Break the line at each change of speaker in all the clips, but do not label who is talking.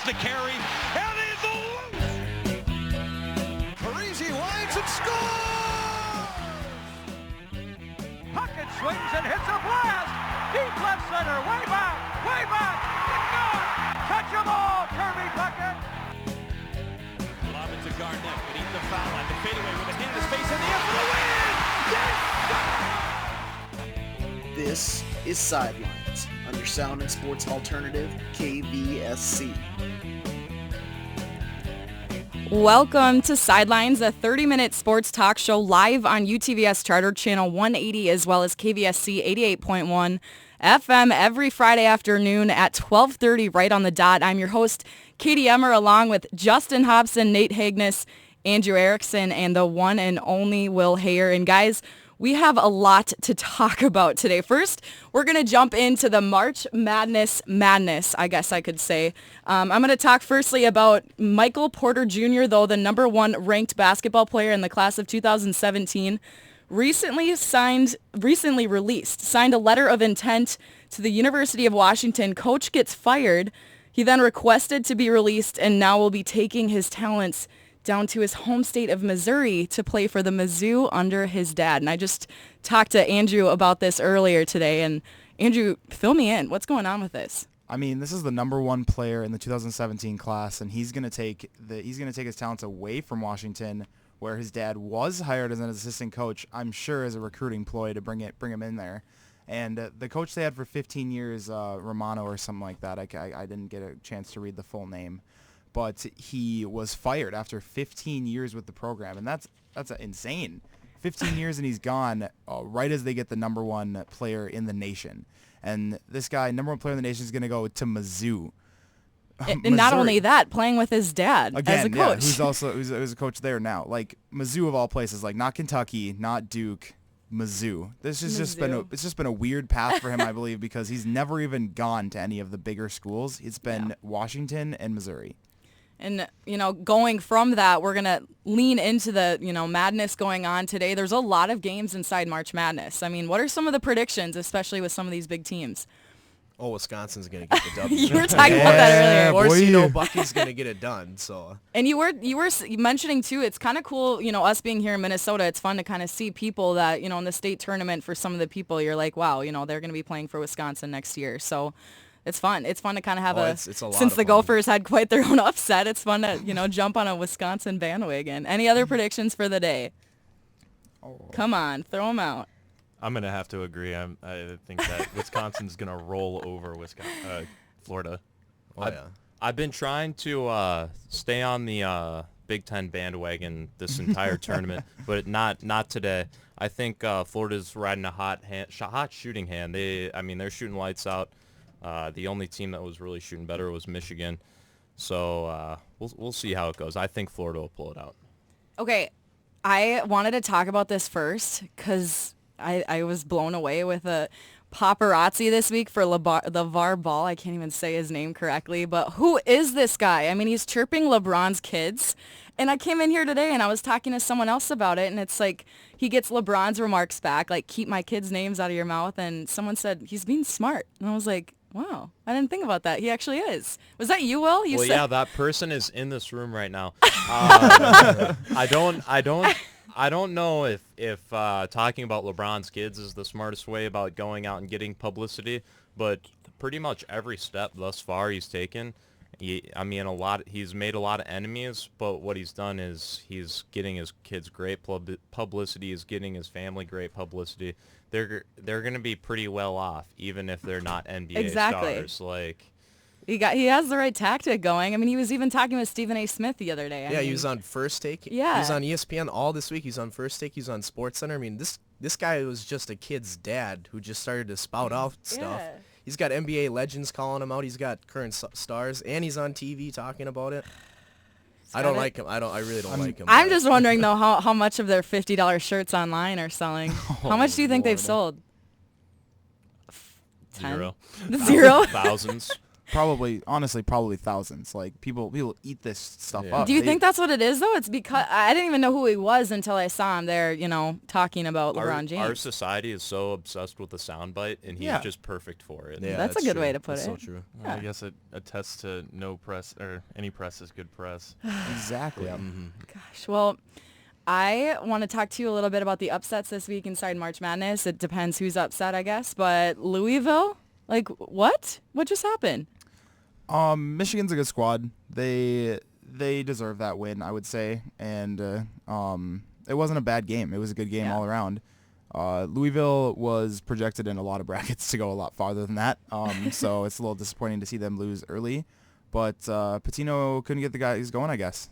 the carry, and he's loose!
Paparazzi winds and scores!
Puckett swings and hits a blast! Deep left center, way back! Touchable, Kirby Puckett!
Lob it to Garnett, beneath the foul line, the fadeaway with a hand in his face, and the end for the win! Yes!
This is Sidelines on your sound and sports alternative, KVSC.
Welcome to Sidelines, a 30-minute sports talk show live on UTVS Charter Channel 180 as well as KVSC 88.1 FM every Friday afternoon at 12:30 right on the dot. I'm your host, Katie Emmer, along with Justin Hobson, Nate Hagness, Andrew Erickson, and the one and only Will Hayer. And guys, we have a lot to talk about today. First, we're going to jump into the March Madness, I guess I could say. I'm going to talk firstly about Michael Porter Jr., though the number one ranked basketball player in the class of 2017, signed a letter of intent to the University of Washington. Coach gets fired. He then requested to be released and now will be taking his talents down to his home state of Missouri to play for the Mizzou under his dad. And I just talked to Andrew about this earlier today. And Andrew, fill me in. What's going on with this?
I mean, this is the number one player in the 2017 class, and he's going to take his talents away from Washington, where his dad was hired as an assistant coach, I'm sure as a recruiting ploy to bring him in there. And the coach they had for 15 years, Romano or something like that, I didn't get a chance to read the full name, but he was fired after 15 years with the program, and that's insane. 15 years and he's gone right as they get the number one player in the nation. And this guy, number one player in the nation, is going to go to Mizzou.
And not only that, playing with his dad
again,
as a coach.
Yeah, who's a coach there now. Like Mizzou of all places, like not Kentucky, not Duke, Mizzou. This has just been a weird path for him, I believe, because he's never even gone to any of the bigger schools. It's been Washington and Missouri.
And, going from that, we're going to lean into the, madness going on today. There's a lot of games inside March Madness. I mean, what are some of the predictions, especially with some of these big teams?
Oh, Wisconsin's going to get the W.
You were talking about that earlier.
Of course, Bucky's going to get it done. So.
And you were mentioning, too, it's kind of cool, us being here in Minnesota, it's fun to kind of see people that, in the state tournament for some of the people, you're like, wow, they're going to be playing for Wisconsin next year. So it's fun. It's fun to kind of have
it's a lot
since
of
the
fun.
Gophers had quite their own upset, it's fun to, jump on a Wisconsin bandwagon. Any other predictions for the day? Come on, throw them out.
I'm going to have to agree. I think that Wisconsin's going to roll over Florida. I've been trying to stay on the Big Ten bandwagon this entire tournament, but not today. I think Florida's riding a hot shooting hand. They're shooting lights out. The only team that was really shooting better was Michigan. So we'll see how it goes. I think Florida will pull it out.
Okay, I wanted to talk about this first because I was blown away with a paparazzi this week for Lavar Ball. I can't even say his name correctly, but who is this guy? I mean, he's chirping LeBron's kids. And I came in here today and I was talking to someone else about it, and it's like he gets LeBron's remarks back, like, keep my kids' names out of your mouth. And someone said, he's being smart. And I was like, wow, I didn't think about that. He actually is. Was that you, Will?
Yeah, that person is in this room right now. I don't know if talking about LeBron's kids is the smartest way about going out and getting publicity, but pretty much every step thus far he's taken, he's made a lot of enemies, but what he's done is he's getting his kids great publicity, he's getting his family great publicity. They're going to be pretty well off, even if they're not NBA stars. Like,
he has the right tactic going. I mean, he was even talking with Stephen A. Smith the other day.
He was on First Take.
Yeah.
He was on ESPN all this week. He's on First Take. He's on SportsCenter. I mean, this guy was just a kid's dad who just started to spout out stuff.
Yeah.
He's got NBA legends calling him out. He's got current stars, and he's on TV talking about it. I don't like him. I really don't like him.
I'm just wondering, though, how much of their $50 shirts online are selling. How much do you think they've sold?
0.
Zero?
Thousands.
honestly, probably thousands. Like people eat this stuff up.
Do you think that's what it is, though? It's because I didn't even know who he was until I saw him there, talking about LeBron James.
Our society is so obsessed with the soundbite, and he's just perfect for it.
Yeah,
that's a good way to put
that's
it.
So true.
Yeah. I guess it attests to no press, or any press is good press.
Exactly.
Gosh, well, I want to talk to you a little bit about the upsets this week inside March Madness. It depends who's upset, I guess. But Louisville, like, what? What just happened?
Michigan's a good squad. They deserve that win, I would say. And it wasn't a bad game. It was a good game all around. Louisville was projected in a lot of brackets to go a lot farther than that. So it's a little disappointing to see them lose early. But Patino couldn't get the guys going, I guess.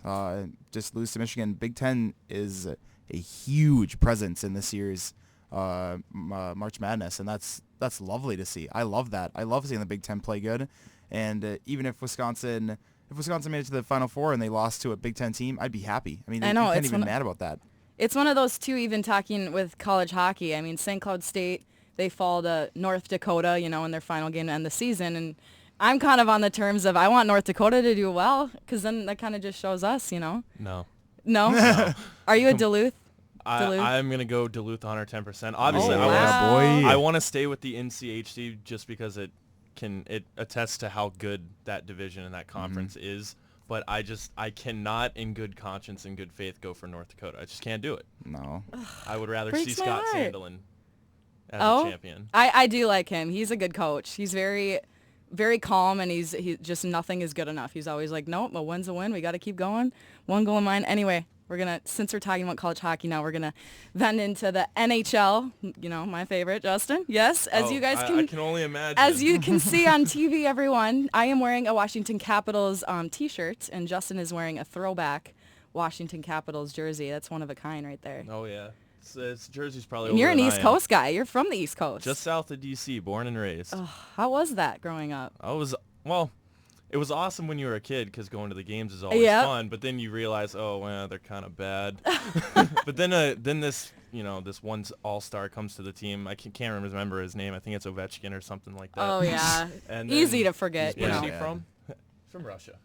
Just lose to Michigan. Big Ten is a huge presence in this year's March Madness, and that's lovely to see. I love that. I love seeing the Big Ten play good. And even if Wisconsin made it to the Final Four and they lost to a Big Ten team, I'd be happy. I mean, you can't even be mad about that.
It's one of those, too, even talking with college hockey. I mean, St. Cloud State, they fall to North Dakota, in their final game to end the season. And I'm kind of on the terms of I want North Dakota to do well, because then that kind of just shows us,
No.
No? Are you a Duluth?
I'm going to go Duluth 110%. Obviously, I want to stay with the NCHC just because it attests to how good that division and that conference is. But I cannot in good conscience and good faith go for North Dakota. I just can't do it.
No.
I would rather see Scott Sandelin as a champion.
I do like him. He's a good coach. He's very, very calm, and he just nothing is good enough. He's always like, nope, a win's a win. We got to keep going. One goal in mind. Anyway, since we're talking about college hockey now, we're going to vent into the NHL, my favorite, Justin. Yes, as you guys
I can only imagine.
As you can see on TV, everyone, I am wearing a Washington Capitals t-shirt, and Justin is wearing a throwback Washington Capitals jersey. That's one of a kind right there.
Oh, yeah. It's Jersey's probably
and you're an East Coast guy. You're from the East Coast.
Just south of D.C., born and raised.
Oh, how was that growing up?
It was awesome when you were a kid because going to the games is always fun. But then you realize, they're kind of bad. But then this one all-star comes to the team. I can't remember his name. I think it's Ovechkin or something like that.
Oh yeah, easy to forget.
Where's he from? From Russia.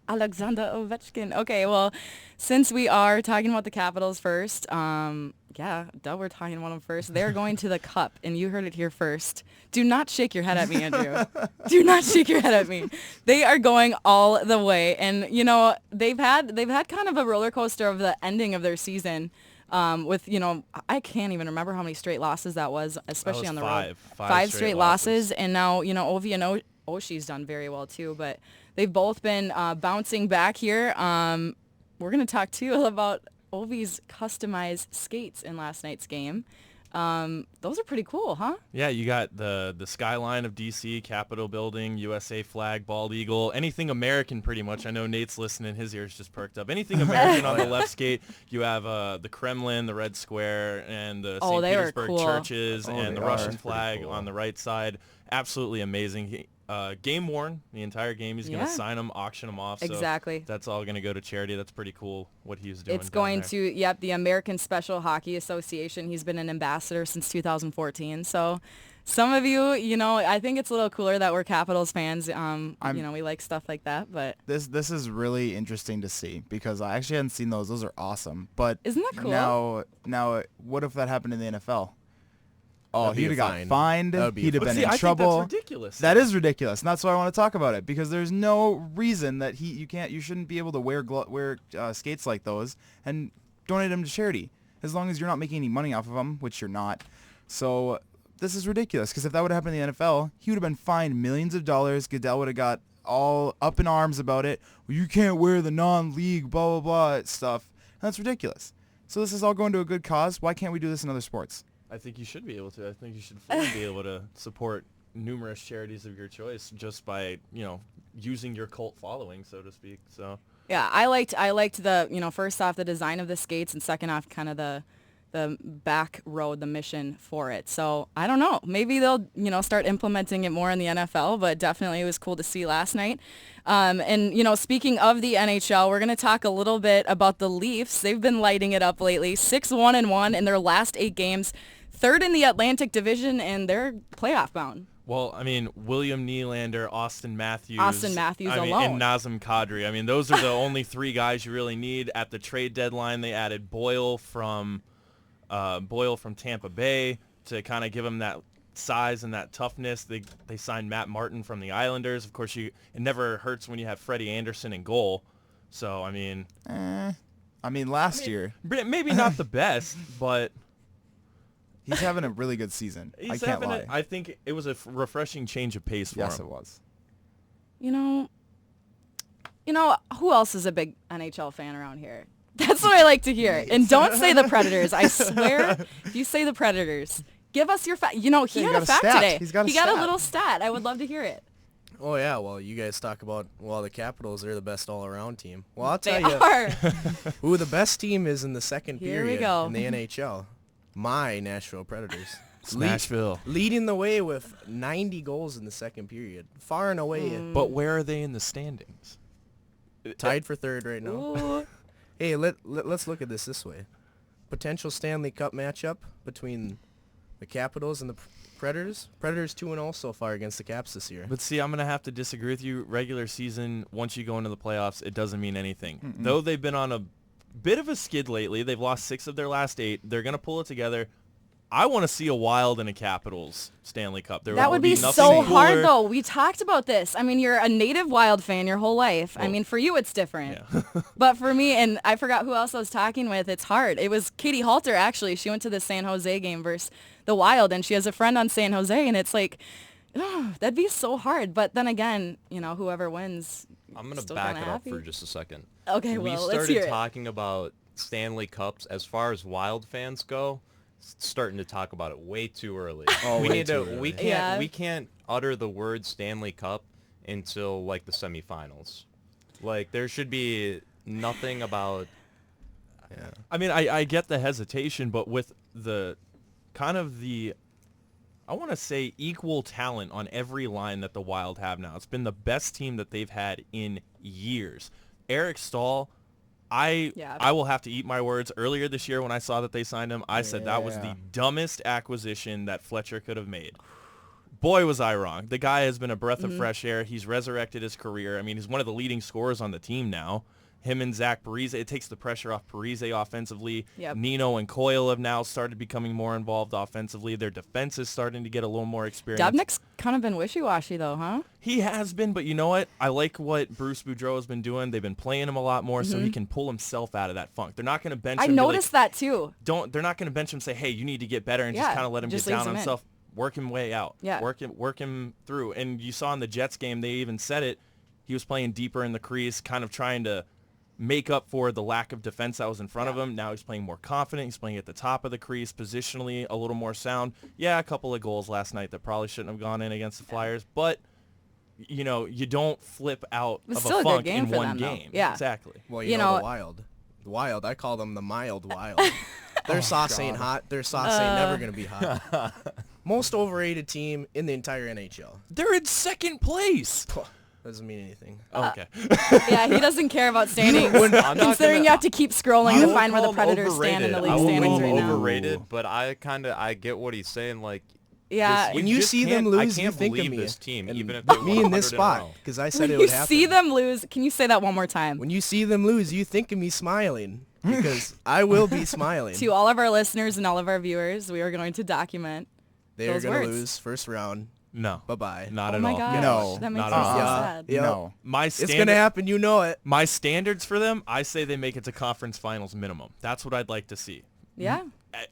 Alexander Ovechkin. Okay, well, since we are talking about the Capitals first, we're talking about them first. They're going to the Cup, and you heard it here first. Do not shake your head at me, Andrew. Do not shake your head at me. They are going all the way, and they've had kind of a roller coaster of the ending of their season. With I can't even remember how many straight losses that was, especially on the road. Five straight losses, and now Ovi and Oshie's done very well too, but they've both been bouncing back here. We're going to talk too about Ovi's customized skates in last night's game. Those are pretty cool, huh?
Yeah, you got the skyline of DC, Capitol Building, USA flag, bald eagle, anything American pretty much. I know Nate's listening, his ears just perked up. Anything American on the left skate. You have the Kremlin, the Red Square, and the St. Petersburg churches, and the Russian flag on the right side. Absolutely amazing. Game worn the entire game. He's going to sign them, auction them off.
Exactly.
So that's all going to go to charity. That's pretty cool what he's doing.
It's going to, the American Special Hockey Association. He's been an ambassador since 2014. So some of you, I think it's a little cooler that we're Capitals fans. We like stuff like that. But
this is really interesting to see because I actually hadn't seen those. Those are awesome. But
isn't that cool?
Now, what if that happened in the NFL? Oh,
That'd
he'd have got fined. He'd have been in
I
trouble.
Think that's ridiculous.
That is ridiculous, and that's why I want to talk about it because there's no reason that you shouldn't be able to wear skates like those and donate them to charity as long as you're not making any money off of them, which you're not. So this is ridiculous because if that would have happened in the NFL, he would have been fined millions of dollars. Goodell would have got all up in arms about it. Well, you can't wear the non-league blah blah blah stuff. And that's ridiculous. So this is all going to a good cause. Why can't we do this in other sports?
I think you should be able to. I think you should fully be able to support numerous charities of your choice just by, using your cult following, so to speak. So
yeah, I liked the, first off the design of the skates and second off kind of the back road, the mission for it. So I don't know. Maybe they'll, start implementing it more in the NFL, but definitely it was cool to see last night. And, speaking of the NHL, we're going to talk a little bit about the Leafs. They've been lighting it up lately. 6-1-1 in their last 8 games. Third in the Atlantic Division, and they're playoff bound.
Well, I mean, William Nylander, Austin Matthews
alone.
and Nazem Kadri. I mean, those are the only 3 guys you really need. At the trade deadline, they added Boyle from Tampa Bay to kind of give him that size and that toughness. They signed Matt Martin from the Islanders. Of course, it never hurts when you have Freddie Anderson in goal. So, I mean...
last year.
Maybe not the best, but...
He's having a really good season. I can't lie.
I think it was a refreshing change of pace for him.
Yes, it was.
You know, who else is a big NHL fan around here? That's what I like to hear. And don't say the Predators. I swear, if you say the Predators, give us your fact. You know, he had a fact today.
He got
a little stat. I would love to hear it.
Oh, yeah. Well, you guys talk about, the Capitals, they're the best all-around team. Well, I'll tell
They are.
who the best team is in the second
Here we
period
go.
in the NHL. My Nashville Predators.
Nashville.
Leading the way with 90 goals in the second period. Far and away.
But where are they in the standings?
Tied for third right now.
Ooh.
Hey, let's look at this way. Potential Stanley Cup matchup between the Capitals and the Predators. Predators 2-0 so far against the Caps this year.
But see, I'm going to have to disagree with you. Regular season, once you go into the playoffs, it doesn't mean anything. Though they've been on a bit of a skid lately. They've lost 6 of their last 8. They're going to pull it together. I want to see a Wild and a Capitals Stanley Cup.
That would be so hard, though. We talked about this. I mean, you're a native Wild fan your whole life. Well, I mean, for you, it's different.
Yeah.
But for me, and I forgot who else I was talking with, it's hard. It was Katie Halter, actually. She went to the San Jose game versus the Wild, and she has a friend on San Jose, and it's like, oh, that'd be so hard. But then again, whoever wins,
I'm going to back it up for just a second.
Okay,
well,
let's hear it.
We started talking about Stanley Cups as far as Wild fans go. Starting to talk about it way too early. We can't utter the word Stanley Cup until like the semifinals. Like there should be nothing about.
Yeah. I mean, I get the hesitation, but with the kind of I want to say equal talent on every line that the Wild have now. It's been the best team that they've had in years. Eric Stahl. I will have to eat my words. Earlier this year when I saw that they signed him, I said that was the dumbest acquisition that Fletcher could have made. Boy, was I wrong. The guy has been a breath of fresh air. He's resurrected his career. I mean, he's one of the leading scorers on the team now. Him and Zach Parise, it takes the pressure off Parise offensively.
Yep.
Nino and Coyle have now started becoming more involved offensively. Their defense is starting to get a little more experience.
Dubnik's kind of been wishy-washy, though, huh?
He has been, but you know what? I like what Bruce Boudreau has been doing. They've been playing him a lot more so he can pull himself out of that funk. They're not going to bench him.
I noticed that, too.
They're not going to bench him and say, hey, you need to get better and just kind of let him get down on himself. Work him way out.
Yeah.
Work him through. And you saw in the Jets game, they even said it. He was playing deeper in the crease, kind of trying to make up for the lack of defense that was in front of him. Now he's playing more confident. He's playing at the top of the crease, positionally a little more sound. Yeah, a couple of goals last night that probably shouldn't have gone in against the Flyers, but you don't flip out of a funk in one game.
Yeah,
exactly.
Well, you know the Wild, I call them the mild Wild. Their sauce ain't hot. Their sauce ain't never gonna be hot. Most overrated team in the entire NHL.
They're in second place.
Doesn't mean anything.
Okay.
Yeah, he doesn't care about standings. Considering you have to keep scrolling to find where the Predators stand in the league standings right now.
Overrated, but I get what he's saying. Like,
yeah,
when you see them lose, you think of me.
This team,
and
even if they
me in this spot, because I said it would happen.
When you see them lose, can you say that one more time?
When you see them lose, you think of me smiling, because I will be smiling.
To all of our listeners and all of our viewers, we are going to document
they are going to lose first round.
No.
Bye-bye.
Not at
all.
Oh my
gosh,
No.
that makes me
Not
so
at all.
sad.
Yeah.
No.
It's going to happen. You know it.
My standards for them, I say they make it to conference finals minimum. That's what I'd like to see.
Yeah.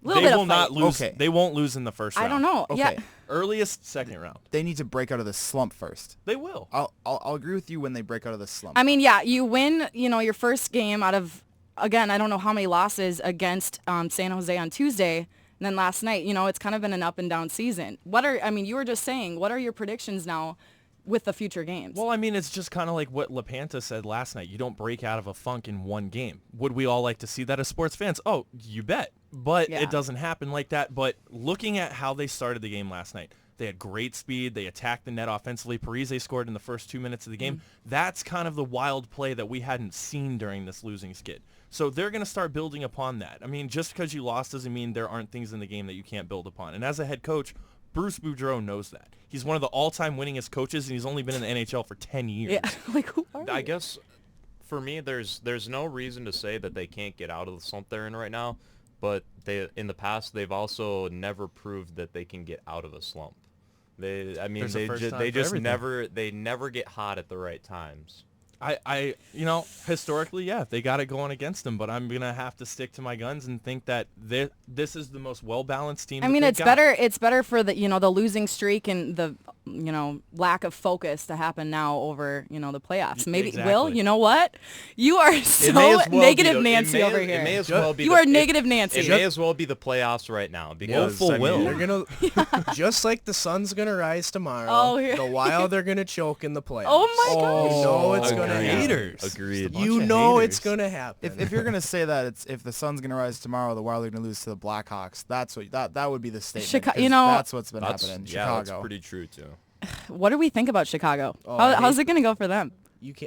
They will not lose. Okay. They won't lose in the first round.
I don't know.
Okay.
Yeah.
Earliest second round.
They need to break out of the slump first.
They will.
I'll agree with you when they break out of the slump.
I mean, yeah, you win, your first game out of, again, I don't know how many losses against San Jose on Tuesday. And then last night, it's kind of been an up and down season. You were just saying, what are your predictions now with the future games?
Well, I mean, it's just kind of like what LaPanta said last night. You don't break out of a funk in one game. Would we all like to see that as sports fans? Oh, you bet. But it doesn't happen like that. But looking at how they started the game last night, they had great speed. They attacked the net offensively. Parise scored in the first 2 minutes of the game. That's kind of the wild play that we hadn't seen during this losing skid. So they're going to start building upon that. I mean, just because you lost doesn't mean there aren't things in the game that you can't build upon. And as a head coach, Bruce Boudreau knows that. He's one of the all-time winningest coaches, and he's only been in the NHL for 10 years.
Yeah, like who are
I
you?
guess for me, there's no reason to say that they can't get out of the slump they're in right now, but in the past they've also never proved that they can get out of a slump. They just never get hot at the right times.
Historically, yeah, they got it going against them, but I'm going to have to stick to my guns and think that this is the most well-balanced team.
I mean, it's better for the, the losing streak and the, lack of focus to happen now over, the playoffs. Maybe,
exactly.
Will, you know what? You are so negative Nancy over here.
It may as well be
you are negative Nancy.
It may as well be the playoffs right now because
they're gonna just like the sun's gonna rise tomorrow.
Oh, yeah.
The Wild are gonna choke in the playoffs.
Oh my gosh.
You know it's gonna happen.
Haters.
Agreed.
You know it's gonna happen.
If you're gonna say that if the sun's gonna rise tomorrow, the Wild are gonna lose to the Blackhawks. That's what that would be the statement. That's what's been happening.
Yeah,
Chicago.
that's pretty true too.
What do we think about Chicago? How's it going to go for them?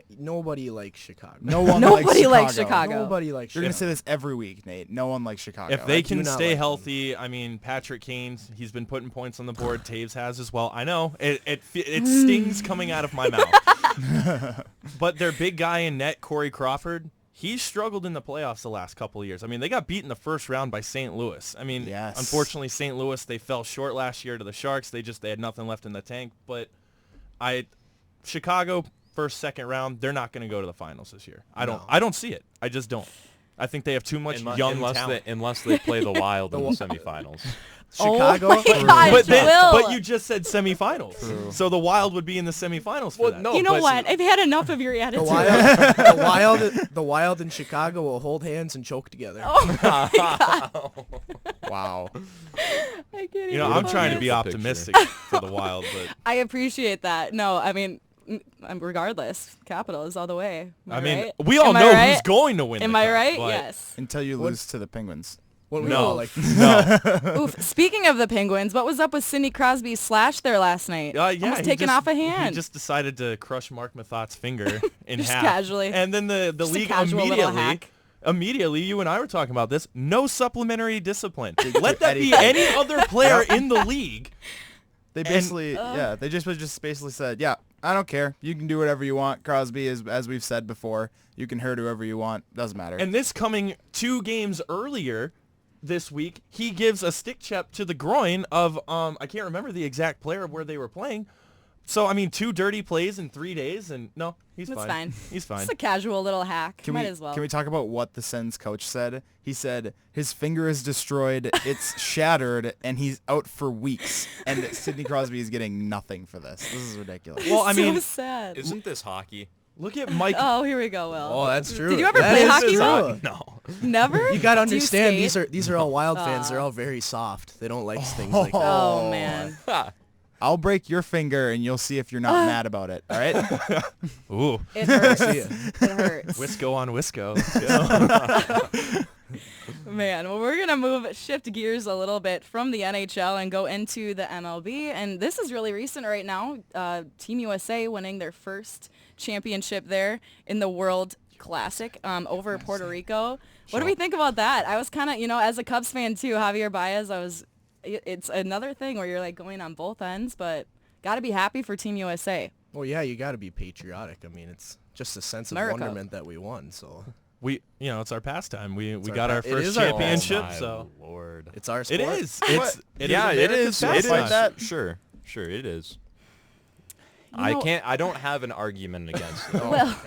Nobody likes Chicago.
Nobody likes Chicago.
Nobody likes Chicago.
You're going to say this every week, Nate. No one likes Chicago.
If they can stay healthy, I mean, Patrick Kane, he's been putting points on the board. Taves has as well. I know. It stings coming out of my mouth. But their big guy in net, Corey Crawford, he's struggled in the playoffs the last couple of years. I mean, they got beat in the first round by St. Louis. I mean, Unfortunately, St. Louis, they fell short last year to the Sharks. They had nothing left in the tank. But Chicago, first, second round, they're not going to go to the finals this year. I don't see it. I just don't. I think they have too much young talent.
Unless they play the Wild in the semifinals.
Chicago,
but you just said semifinals, so the Wild would be in the semifinals for that.
No,
you know what? I've had enough of your attitude.
The Wild and Chicago will hold hands and choke together.
Oh my God.
Wow.
I can't
I'm trying to be optimistic for the Wild, but
I appreciate that. No, I mean, regardless, Capitals all the way. Right?
we all know who's going to win.
Am I right? Yes.
Until you lose to the Penguins.
No.
Oof. Speaking of the Penguins, what was up with Sidney Crosby's slash there last night? Almost taken off a hand.
He just decided to crush Mark Mathot's finger in
just
half.
Casually.
And then the league immediately, you and I were talking about this, no supplementary discipline. Let that be any other player in the league.
They basically, they just basically said, I don't care. You can do whatever you want. Crosby, as we've said before, you can hurt whoever you want. Doesn't matter.
And this coming 2 games earlier this week, he gives a stick chip to the groin of, I can't remember the exact player where they were playing. So, I mean, 2 dirty plays in 3 days, and no, he's fine. He's fine.
It's a casual little hack. Might
as well. Can we talk about what the Sens coach said? He said, his finger is destroyed, it's shattered, and he's out for weeks. And Sidney Crosby is getting nothing for this. This is ridiculous.
Well, I mean, so sad.
Isn't this hockey?
Look at Mike.
Oh, here we go, Will.
Oh, that's true.
Did you ever play hockey, Will?
No.
Never?
You got to understand, these are all Wild fans. They're all very soft. They don't like things like that.
Oh, man.
I'll break your finger, and you'll see if you're not mad about it. All right?
Ooh.
It hurts. It hurts.
Wisco on Wisco.
Man, well, we're going to shift gears a little bit from the NHL and go into the MLB. And this is really recent right now. Team USA winning their first championship there in the World Classic over Puerto Rico. What do we think about that? I was kind of, as a Cubs fan too, Javier Baez, it's another thing where you're like going on both ends, but got to be happy for Team USA.
Well, yeah, you got to be patriotic. I mean, it's just a sense of wonderment that we won, so...
it's our pastime. We got our first championship, so
Lord.
It's our sport.
It is.
It is.
Like that. Sure, it is. I don't have an argument against it.
Well,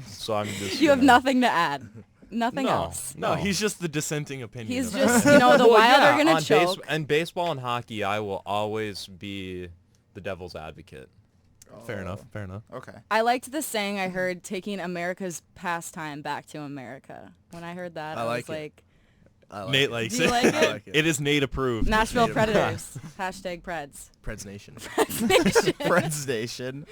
so I'm just.
You have nothing to add. Nothing else.
No, he's just the dissenting opinion.
He's just, the Wild are going to choke.
And baseball and hockey, I will always be the devil's advocate.
Fair enough.
Okay.
I liked the saying I heard, taking America's pastime back to America. When I heard that, I was like...
Nate likes
it. Like it?
It is Nate approved.
Nashville Predators. Hashtag Preds.
Preds Nation.
Preds Nation.
Preds Nation.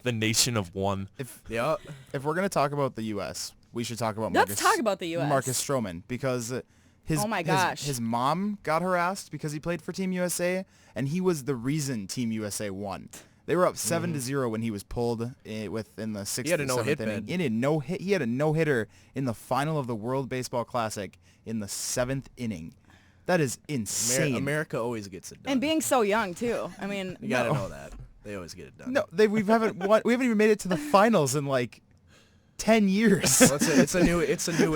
The nation of one.
If we're going to talk about the U.S., we should talk about
Let's talk about the U.S.
Marcus Stroman, because his mom got harassed because he played for Team USA, and he was the reason Team USA won. They were up 7-0 when he was pulled in the 6th or 7th inning. He had a no-hitter in the final of the World Baseball Classic in the 7th inning. That is insane.
America always gets it done.
And being so young too. I mean,
you gotta know that they always get it done.
No, we haven't even made it to the finals in like 10 years.
Well, it's a new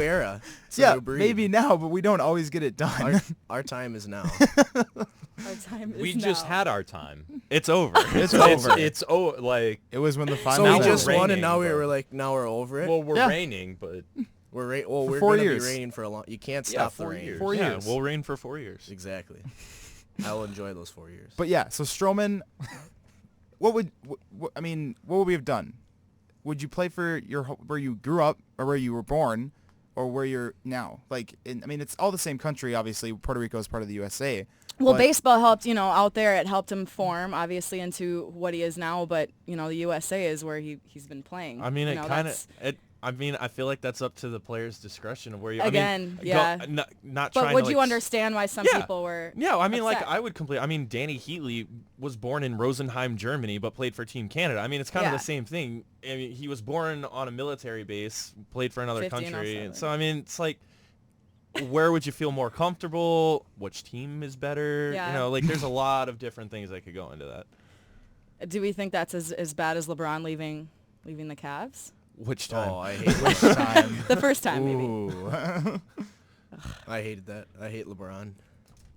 era. It's a
Yeah,
new breed.
maybe now, but we don't always get it done.
Our time is now.
our time is
We
now.
just had our time.
It's over.
It's over.
It's like
It was when the
So
finals
we just
raining,
won, and now
but-
we're like, now we're over it.
well, we're
Yeah.
raining, but
we're
4
gonna
years.
be raining for a long. You can't
Yeah,
stop the
4
rain.
years.
4
Yeah,
years.
we'll reign for 4 years.
Exactly. I'll enjoy those 4 years.
But yeah, so Stroman, what would we have done? Would you play for where you grew up or where you were born or where you're now? Like, it's all the same country, obviously. Puerto Rico is part of the USA.
Well,
but-
baseball helped, out there. It helped him form, obviously, into what he is now. But, the USA is where he's been playing.
I mean,
You
it
know,
kind
that's-
of. I feel like that's up to the player's discretion of where you.
Again, yeah.
Not
But
trying
would
to,
you
like,
understand why some
Yeah.
people were
Yeah, I mean, like,
upset?
I would completely. I mean, Danny Heatley was born in Rosenheim, Germany, but played for Team Canada. I mean, it's kind of
Yeah.
the same thing. I mean, he was born on a military base, played for another
50 and
country.
07.
And so, I mean, it's like, where would you feel more comfortable? Which team is better?
Yeah.
Like, there's a lot of different things that could go into that.
Do we think that's as bad as LeBron leaving the Cavs?
Which time?
Oh, I hate
Which time?
The first time, maybe.
Ooh.
I hated that. I hate LeBron.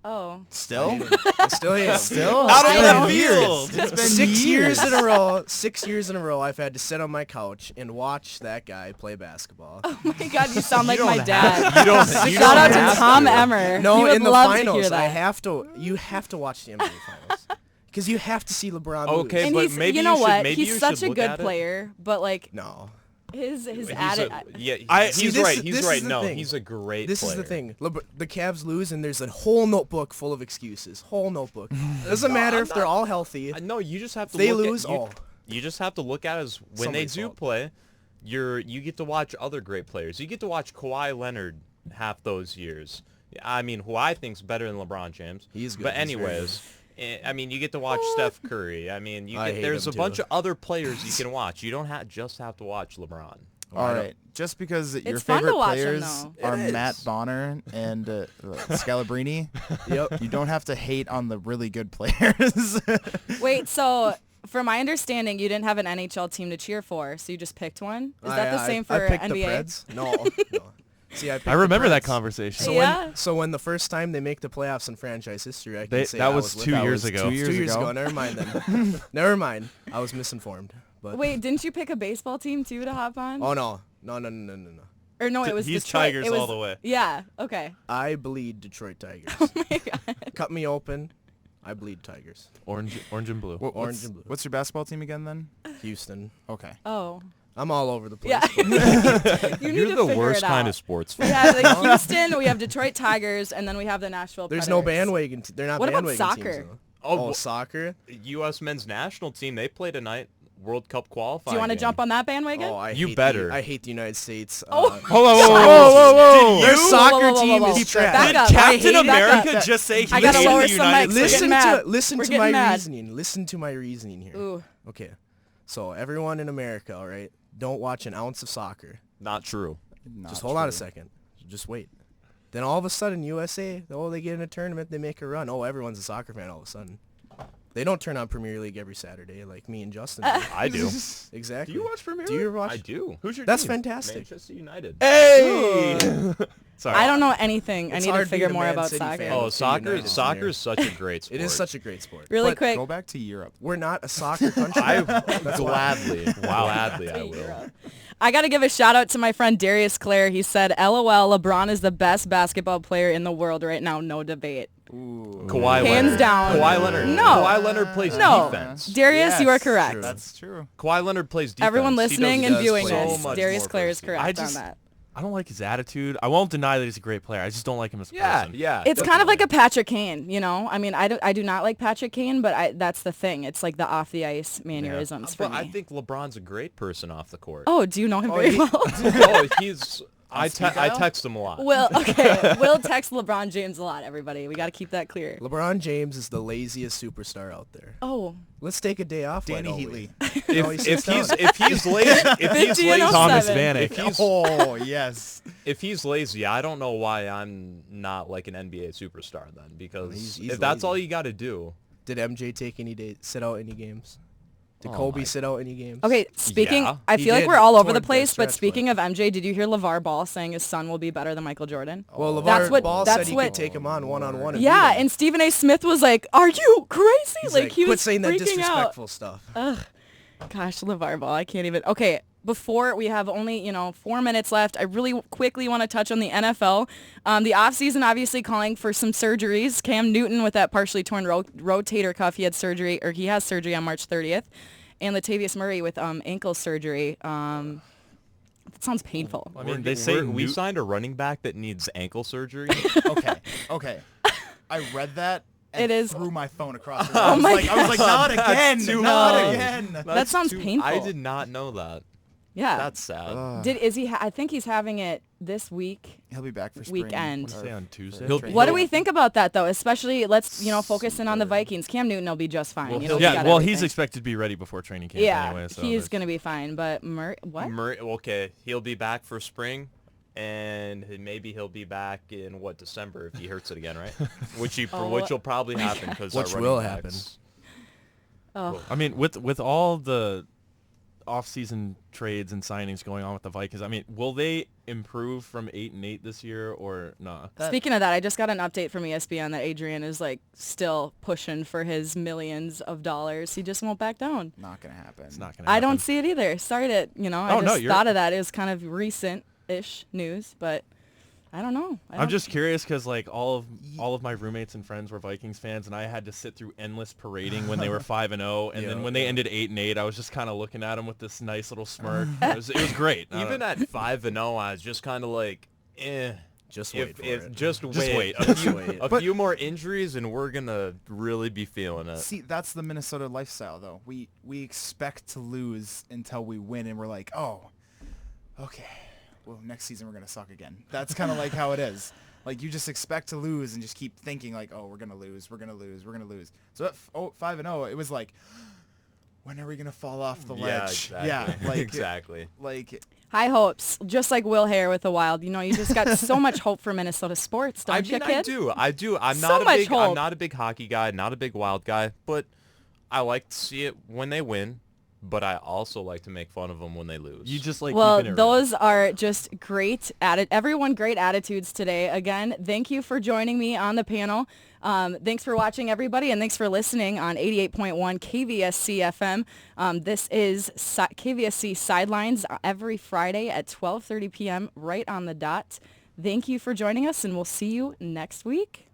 Oh.
Still?
I still hate him.
Still?
Out
I
of
know.
the field.
It's been
6 years
years.
in a row. 6 years in a row, I've had to sit on my couch and watch that guy play basketball.
Oh my God, you sound like
You
my
don't
dad.
You
Shout out
don't have
to Tom
to.
Emmer.
No,
He would
in the
love to
finals,
hear that.
you have to watch the NBA finals because you have to see LeBron
Okay,
lose.
And
but
he's,
maybe
you know
you should-
what?
maybe
He's
you
such
should
a
look
good
at it.
player, but like
No.
his
he's
attitude.
See,
he's
this
right.
is-
He's
this
right.
is the
No,
thing.
he's a great
This
player.
is the thing. The Cavs lose, and there's a whole notebook full of excuses. Whole notebook. Doesn't matter if they're all healthy.
No, you just have to.
They
look
lose.
At, you just have to look at it as when they
Somebody's
do
fault.
play. You get to watch other great players. You get to watch Kawhi Leonard half those years. I mean, who I think's better than LeBron James.
He's good.
But
He's very
anyways, I mean, you get to watch Steph Curry. I mean,
I hate
there's a
him,
bunch
too.
of other players you can watch. You don't just have to watch LeBron.
All right. Just because your
It's fun to
favorite
watch him,
players
though.
are
It is.
Matt Bonner and Scalabrine,
Yep.
you don't have to hate on the really good players.
Wait, so from my understanding, you didn't have an NHL team to cheer for, so you just picked one? Is that the same for
I picked
NBA?
the Preds. No. See, I picked
I remember
the
that
Preds.
conversation.
So
Yeah.
when the first time they make the playoffs in franchise history, I can
They-
say
that
I
was
with
2
them.
years
was
ago.
2 years
2 years
ago.
ago. Never mind then. Never mind. I was misinformed. But
Wait, didn't you pick a baseball team too to hop on?
oh no.
Or no, it was
He's
Detroit.
Tigers
It was,
all the way.
Yeah. Okay.
I bleed Detroit Tigers.
Oh my God.
Cut me open. I bleed Tigers.
Orange and blue.
Orange and blue.
What's your basketball team again then?
Houston.
Okay.
Oh.
I'm all over the place.
Yeah.
but
You need
You're
to
the
figure
worst
it
kind
out.
of sports
We
fan.
have like Houston, we have Detroit Tigers, and then we have the Nashville
There's
Predators.
no bandwagon. They're not
What about
bandwagon
soccer?
teams. Though.
Oh,
Oh, soccer?
U.S. men's national team, they play tonight. World Cup qualifying.
Do you want to
game.
jump on that bandwagon?
Oh, I
You
hate
better.
I hate the United States.
Oh.
Hold on,
whoa.
Their
Whoa,
soccer
whoa, whoa,
team
whoa, whoa.
is trash.
Back
Did
up. I
Captain
hate it. Back
America
up.
just say he
I gotta
hated
lower
the
some
United
mics. We're
States?
getting mad.
Listen
We're
to my
getting mad.
reasoning. Listen to my reasoning here.
Ooh.
Okay. So everyone in America, all right, don't watch an ounce of soccer.
Not true.
Just hold on a second. Just wait. Then all of a sudden, USA, they get in a tournament, they make a run. Oh, everyone's a soccer fan all of a sudden. They don't turn on Premier League every Saturday like me and Justin do.
I do.
Exactly.
Do you watch Premier
Do you
League?
watch?
I do.
Who's your
That's
team?
fantastic.
Manchester United.
Hey! Sorry.
I don't know anything. I
It's
need to
hard
figure
being a
more
Man
about
City
soccer.
fan.
Oh,
Team
soccer!
United
Soccer
is
is such a great sport.
It is such a great sport.
Really
But
quick.
Go back to Europe.
We're not a soccer country.
Gladly, gladly, I will.
I got to give a shout out to my friend Darius Clare. He said, LOL, LeBron is the best basketball player in the world right now. No debate.
Kawhi
Hands
Leonard.
down.
Kawhi Leonard.
No.
Kawhi Leonard plays
No.
defense.
Darius, you are
Yes,
correct.
That's true.
Kawhi Leonard plays defense.
Everyone
He
listening
does
and
does
viewing
play
this,
much
Darius
more
Clare is
first
correct
I
on
just-
that.
I don't like his attitude. I won't deny that he's a great player. I just don't like him as a
Yeah,
person.
yeah.
It's kind of like a Patrick Kane, you know? I mean, I do not like Patrick Kane, but that's the thing. It's like the off-the-ice mannerisms for
But
me.
I think LeBron's a great person off the court.
Oh, do you know him very well?
Oh, I text him a lot.
Will text LeBron James a lot, everybody. We got to keep that clear.
LeBron James is the laziest superstar out there.
Oh.
Let's take a day off.
Danny Heatley.
If he's lazy,
Thomas Vanek.
If he's lazy, I don't know why I'm not like an NBA superstar then, because if that's all you got to do.
Did MJ sit out any games? Did Kobe sit out any games?
Okay, speaking,
Yeah.
I
He
feel like
did
we're all over
toward
the
the
place, but
stretch,
speaking of MJ, did you hear Lavar Ball saying his son will be better than Michael Jordan?
Well,
That's what-
Ball
that's
said he
what-
could take him on one-on-one.
Yeah, and Stephen A. Smith was like, "Are you crazy?"
He's
Like he
quit
was
saying that
freaking
disrespectful
out.
stuff.
Gosh, Lavar Ball, I can't even. Okay, before we have only 4 minutes left, I really quickly want to touch on the NFL. The offseason obviously calling for some surgeries. Cam Newton with that partially torn rotator cuff, he has surgery on March 30th. And Latavius Murray with ankle surgery. That sounds painful.
I mean, they say
we signed a running back that needs ankle surgery.
Okay. I read that and threw my phone across the room.
Oh my
I was like, not again, not again.
That sounds painful.
I did not know that.
Yeah.
That's sad.
I think he's having it this week.
He'll be back for spring.
Weekend.
Say on Tuesday.
What do we think about that though? Especially let's focus in on the Vikings. Cam Newton will be just fine. He got
he's
everything.
expected to be ready before training camp anyway. So
he's going to be fine. But
Okay, he'll be back for spring, and maybe he'll be back in December if he hurts it again, right? which will probably happen because
Which will happen.
I mean, with all the off-season trades and signings going on with the Vikings, I mean, will they improve from 8-8 this year or not?
Speaking of that, I just got an update from ESPN that Adrian is still pushing for his millions of dollars. He just won't back down.
Not gonna happen.
It's not gonna happen.
I don't see it either. Sorry to I just thought of that. It was kind of recent-ish news, but I don't know.
I'm just curious because all of my roommates and friends were Vikings fans, and I had to sit through endless parading when they were 5-0, and then when they ended 8-8, I was just kind of looking at them with this nice little smirk. It was great.
Even at 5-0, I was just kind of like,
Just wait for it.
Just wait. A few more injuries, and we're gonna really be feeling it.
See, that's the Minnesota lifestyle, though. We expect to lose until we win, and we're like, oh, okay. Well, next season we're going to suck again. That's kind of like how it is. Like, you just expect to lose and just keep thinking, like, oh, we're going to lose. So at 5-0, it was like, when are we going to fall off the ledge?
Exactly.
Yeah,
exactly.
high hopes, just like Will Hare with the Wild. You just got so much hope for Minnesota sports, don't you, kid?
I do. I'm not a big hockey guy, not a big Wild guy, but I like to see it when they win. But I also like to make fun of them when they lose.
You just keeping it
those are just great everyone great attitudes today. Again, thank you for joining me on the panel. Thanks for watching, everybody, and thanks for listening on 88.1 KVSC FM. This is KVSC Sidelines every Friday at 12:30 p.m. right on the dot. Thank you for joining us, and we'll see you next week.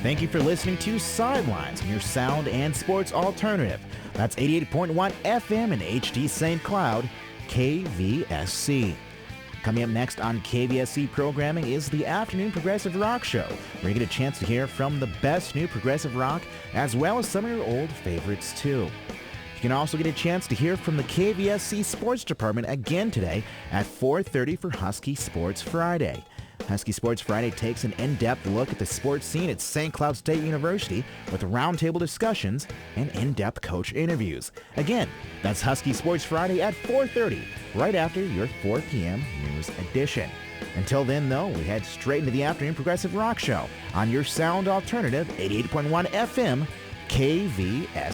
Thank you for listening to Sidelines, your sound and sports alternative. That's 88.1 FM and HD St. Cloud, KVSC. Coming up next on KVSC programming is the Afternoon Progressive Rock Show, where you get a chance to hear from the best new progressive rock, as well as some of your old favorites, too. You can also get a chance to hear from the KVSC Sports Department again today at 4:30 for Husky Sports Friday. Husky Sports Friday takes an in-depth look at the sports scene at St. Cloud State University with roundtable discussions and in-depth coach interviews. Again, that's Husky Sports Friday at 4:30, right after your 4 p.m. news edition. Until then, though, we head straight into the Afternoon Progressive Rock Show on your sound alternative, 88.1 FM, KVS.